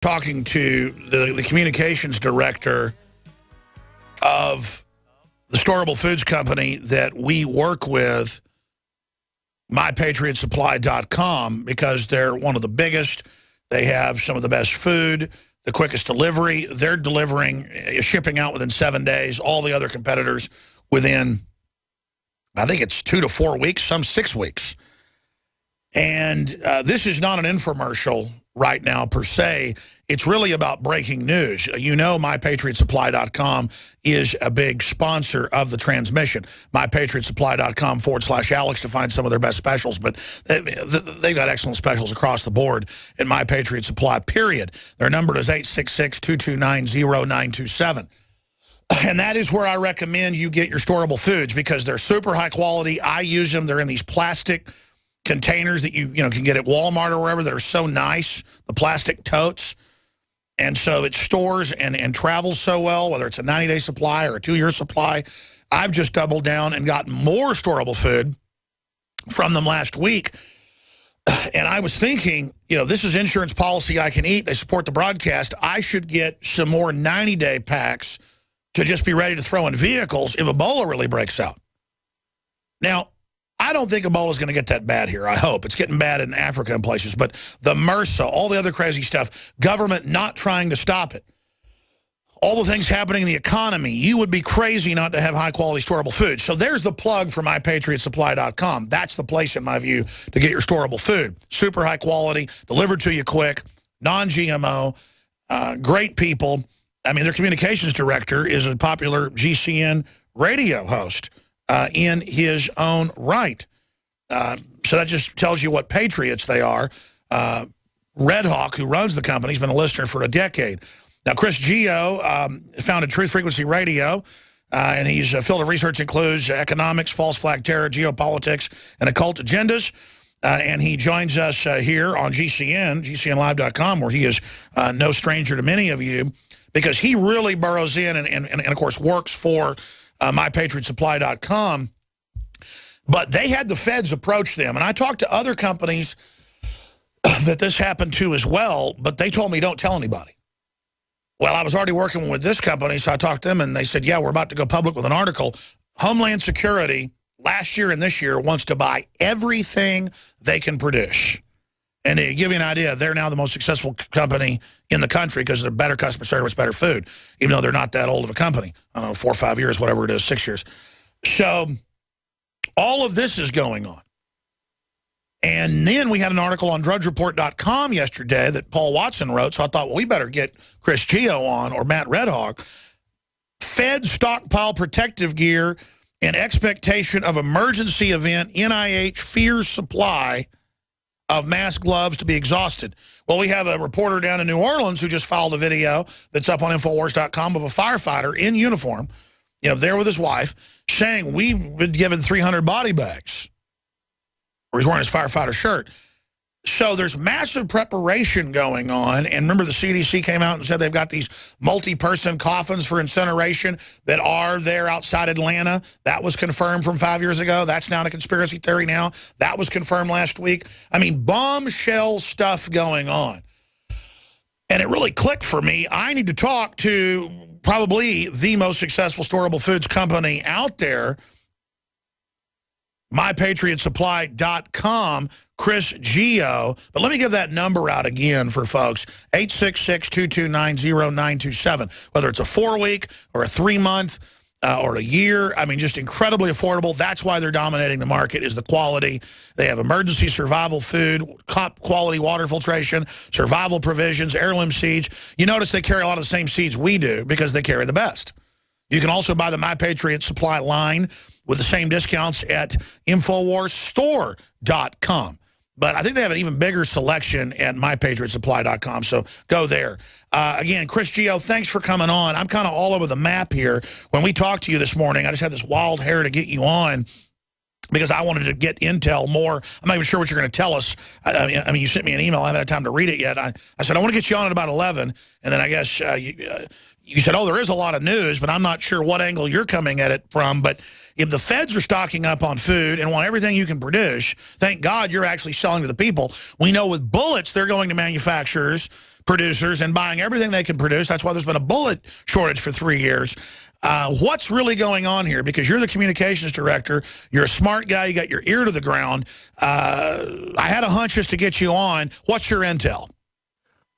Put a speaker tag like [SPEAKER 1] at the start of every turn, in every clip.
[SPEAKER 1] talking to the communications director of the storable foods company that we work with, MyPatriotSupply.com, because they're one of the biggest. They have some of the best food, the quickest delivery. They're delivering, shipping out within 7 days. All the other competitors within, I think it's 2 to 4 weeks, some 6 weeks. And this is not an infomercial right now, per se. It's really about breaking news. You know, MyPatriotSupply.com is a big sponsor of the transmission. MyPatriotSupply.com/Alex to find some of their best specials. But they've got excellent specials across the board at My Patriot Supply, period. Their number is 866-229-0927. And that is where I recommend you get your storable foods, because they're super high quality. I use them. They're in these plastic containers that you can get at Walmart or wherever that are so nice, the plastic totes. And so it stores and travels so well, whether it's a 90-day supply or a 2-year supply. I've just doubled down and got more storable food from them last week. And I was thinking, this is insurance policy I can eat. They support the broadcast. I should get some more 90-day packs to just be ready to throw in vehicles if Ebola really breaks out. Now, I don't think Ebola is going to get that bad here. I hope. It's getting bad in Africa and places. But the MRSA, all the other crazy stuff, government not trying to stop it. All the things happening in the economy, you would be crazy not to have high-quality storable food. So there's the plug for MyPatriotSupply.com. That's the place, in my view, to get your storable food. Super high quality, delivered to you quick, non-GMO, great people. I mean, their communications director is a popular GCN radio host in his own right. So that just tells you what patriots they are. Red Hawk, who runs the company, has been a listener for a decade. Now, Chris Geo founded Truth Frequency Radio, and his field of research includes economics, false flag terror, geopolitics, and occult agendas. And he joins us here on GCN, GCNlive.com, where he is no stranger to many of you, because he really burrows in and of course, works for MyPatriotSupply.com. But they had the feds approach them. And I talked to other companies that this happened to as well, but they told me, don't tell anybody. Well, I was already working with this company, so I talked to them, and they said, yeah, we're about to go public with an article. Homeland Security, last year and this year, wants to buy everything they can produce. And to give you an idea, they're now the most successful company in the country because they're better customer service, better food, even though they're not that old of a company. I don't know, 4 or 5 years, whatever it is, 6 years. So all of this is going on. And then we had an article on DrudgeReport.com yesterday that Paul Watson wrote, so I thought, well, we better get Chris Geo on or Matt Redhawk. Feds stockpile protective gear in expectation of emergency event. NIH fears supply of mask gloves to be exhausted. Well, we have a reporter down in New Orleans who just filed a video that's up on Infowars.com of a firefighter in uniform, there with his wife, saying we've been given 300 body bags. Or he's wearing his firefighter shirt. So there's massive preparation going on. And remember, the CDC came out and said they've got these multi-person coffins for incineration that are there outside Atlanta. That was confirmed from 5 years ago. That's now a conspiracy theory now. That was confirmed last week. I mean, bombshell stuff going on. And it really clicked for me. I need to talk to probably the most successful storable foods company out there, MyPatriotSupply.com, Chris Geo. But let me give that number out again for folks, 866-229-0927. Whether it's a 4-week or a 3-month or a year, I mean, just incredibly affordable. That's why they're dominating the market, is the quality. They have emergency survival food, quality water filtration, survival provisions, heirloom seeds. You notice they carry a lot of the same seeds we do because they carry the best. You can also buy the My Patriot Supply line with the same discounts at InfoWarsStore.com. But I think they have an even bigger selection at MyPatriotSupply.com, so go there. Again, Chris Geo, thanks for coming on. I'm kind of all over the map here. When we talked to you this morning, I just had this wild hair to get you on because I wanted to get intel more. I'm not even sure what you're going to tell us. I mean, you sent me an email. I haven't had time to read it yet. I said, I want to get you on at about 11, and then I guess you said, oh, there is a lot of news, but I'm not sure what angle you're coming at it from. But if the feds are stocking up on food and want everything you can produce, thank God you're actually selling to the people. We know with bullets, they're going to manufacturers producers and buying everything they can produce. That's why there's been a bullet shortage for 3 years. What's really going on here? Because you're the communications director. You're a smart guy. You got your ear to the ground. I had a hunch just to get you on. What's your intel?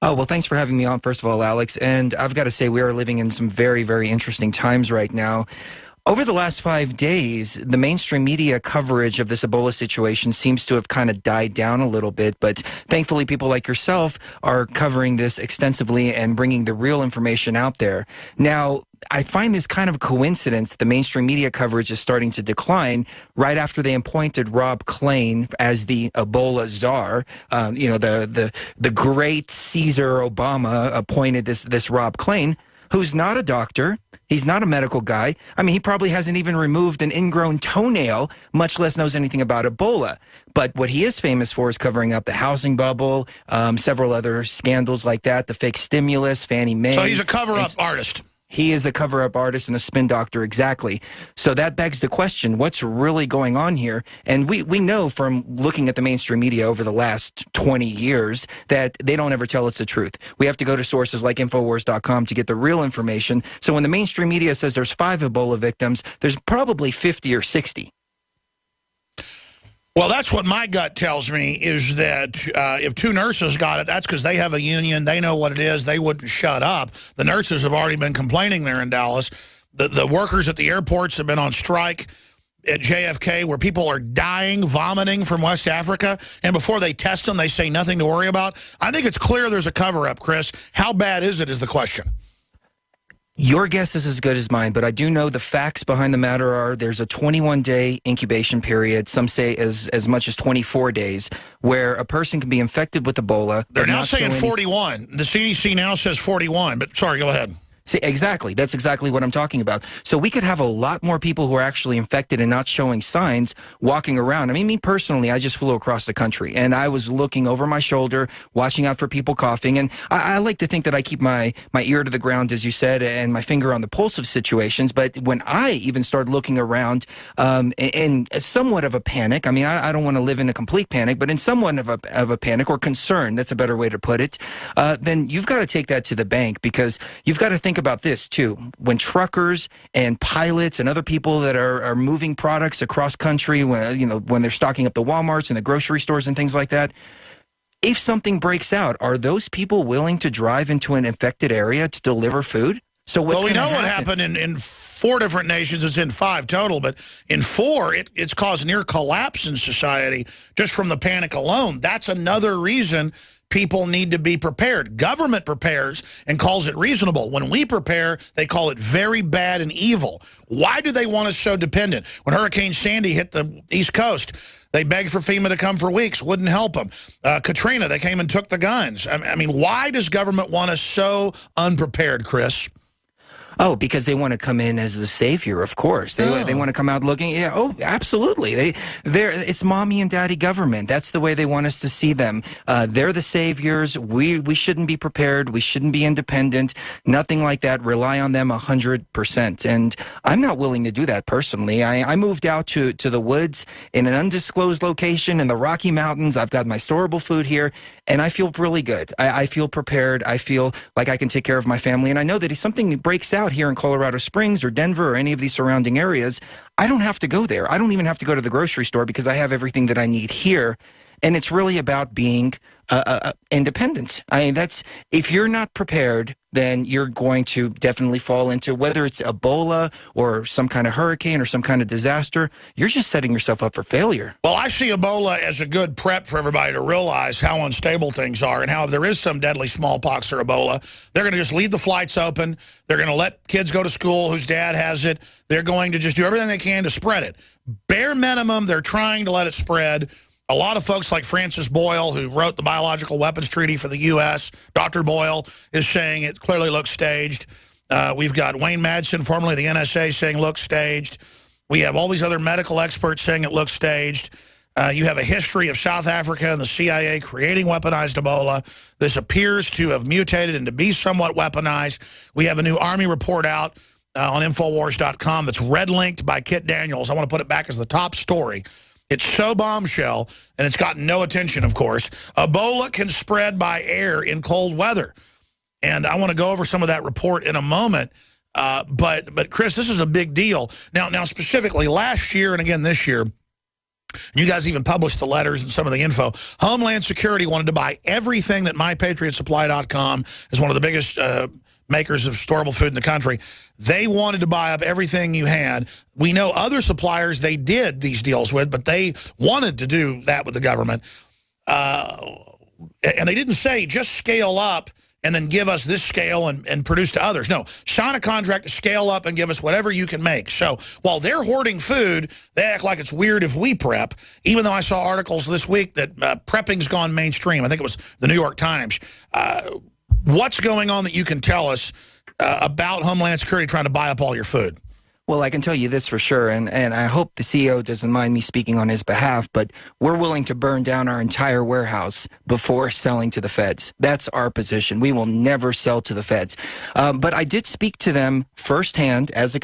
[SPEAKER 2] Oh, well, thanks for having me on, first of all, Alex. And I've got to say, we are living in some very, very interesting times right now. Over the last 5 days, the mainstream media coverage of this Ebola situation seems to have kind of died down a little bit, but thankfully people like yourself are covering this extensively and bringing the real information out there. Now, I find this kind of a coincidence that the mainstream media coverage is starting to decline right after they appointed Rob Klain as the Ebola czar. You know, the great Caesar Obama appointed this Rob Klain, who's not a doctor. He's not a medical guy. I mean, he probably hasn't even removed an ingrown toenail, much less knows anything about Ebola. But what he is famous for is covering up the housing bubble, several other scandals like that, the fake stimulus, Fannie Mae.
[SPEAKER 1] So he's a cover-up artist.
[SPEAKER 2] He is a cover-up artist and a spin doctor, exactly. So that begs the question, what's really going on here? And we know from looking at the mainstream media over the last 20 years that they don't ever tell us the truth. We have to go to sources like Infowars.com to get the real information. So when the mainstream media says there's 5 Ebola victims, there's probably 50 or 60.
[SPEAKER 1] Well, that's what my gut tells me, is that if 2 nurses got it, that's because they have a union. They know what it is. They wouldn't shut up. The nurses have already been complaining there in Dallas. The workers at the airports have been on strike at JFK, where people are dying, vomiting from West Africa. And before they test them, they say nothing to worry about. I think it's clear there's a cover-up, Chris. How bad is it is the question.
[SPEAKER 2] Your guess is as good as mine, but I do know the facts behind the matter are there's a 21-day incubation period, some say as much as 24 days, where a person can be infected with Ebola.
[SPEAKER 1] They're now saying 41. The CDC now says 41, but sorry, go ahead.
[SPEAKER 2] See, exactly. That's exactly what I'm talking about. So we could have a lot more people who are actually infected and not showing signs walking around. I mean, me personally, I just flew across the country, and I was looking over my shoulder, watching out for people coughing. And I like to think that I keep my ear to the ground, as you said, and my finger on the pulse of situations. But when I even started looking around in somewhat of a panic, I mean, I don't want to live in a complete panic, but in somewhat of a panic or concern, that's a better way to put it, then you've got to take that to the bank, because you've got to think about this too. When truckers and pilots and other people that are moving products across country, when they're stocking up the Walmarts and the grocery stores and things like that, if something breaks out, are those people willing to drive into an infected area to deliver food? So what's
[SPEAKER 1] we know what happened in 4 different nations. It's in 5 total, but in 4, it's caused near collapse in society just from the panic alone. That's another reason people need to be prepared. Government prepares and calls it reasonable. When we prepare, they call it very bad and evil. Why do they want us so dependent? When Hurricane Sandy hit the East Coast, they begged for FEMA to come for weeks, wouldn't help them. Katrina, they came and took the guns. I mean, why does government want us so unprepared, Chris?
[SPEAKER 2] Oh, because they want to come in as the savior, of course. They want to come out looking, yeah, oh, absolutely. It's mommy and daddy government. That's the way they want us to see them. They're the saviors. We shouldn't be prepared. We shouldn't be independent. Nothing like that. Rely on them 100%. And I'm not willing to do that personally. I moved out to the woods in an undisclosed location in the Rocky Mountains. I've got my storable food here, and I feel really good. I feel prepared. I feel like I can take care of my family. And I know that if something breaks out here in Colorado Springs or Denver or any of these surrounding areas, I don't have to go there. I don't even have to go to the grocery store because I have everything that I need here. And it's really about being independent. I mean, if you're not prepared, then you're going to definitely fall into, whether it's Ebola or some kind of hurricane or some kind of disaster, you're just setting yourself up for failure.
[SPEAKER 1] Well, I see Ebola as a good prep for everybody to realize how unstable things are and how if there is some deadly smallpox or Ebola, they're going to just leave the flights open. They're going to let kids go to school whose dad has it. They're going to just do everything they can to spread it. Bare minimum, they're trying to let it spread. A lot of folks like Francis Boyle, who wrote the Biological Weapons Treaty for the U.S., Dr. Boyle, is saying it clearly looks staged. We've got Wayne Madsen, formerly the NSA, saying looks staged. We have all these other medical experts saying it looks staged. You have a history of South Africa and the CIA creating weaponized Ebola. This appears to have mutated and to be somewhat weaponized. We have a new Army report out on Infowars.com that's red-linked by Kit Daniels. I want to put it back as the top story. It's so bombshell, and it's gotten no attention, of course. Ebola can spread by air in cold weather. And I want to go over some of that report in a moment. But Chris, this is a big deal. Now, specifically, last year and again this year, you guys even published the letters and some of the info. Homeland Security wanted to buy everything that MyPatriotSupply.com is one of the biggest makers of storable food in the country. They wanted to buy up everything you had. We know other suppliers they did these deals with, but they wanted to do that with the government. And they didn't say just scale up and then give us this scale and produce to others. No, sign a contract to scale up and give us whatever you can make. So while they're hoarding food, they act like it's weird if we prep, even though I saw articles this week that prepping's gone mainstream. I think it was the New York Times. What's going on that you can tell us about Homeland Security trying to buy up all your food?
[SPEAKER 2] Well, I can tell you this for sure, and I hope the CEO doesn't mind me speaking on his behalf, but we're willing to burn down our entire warehouse before selling to the feds. That's our position. We will never sell to the feds. But I did speak to them firsthand as a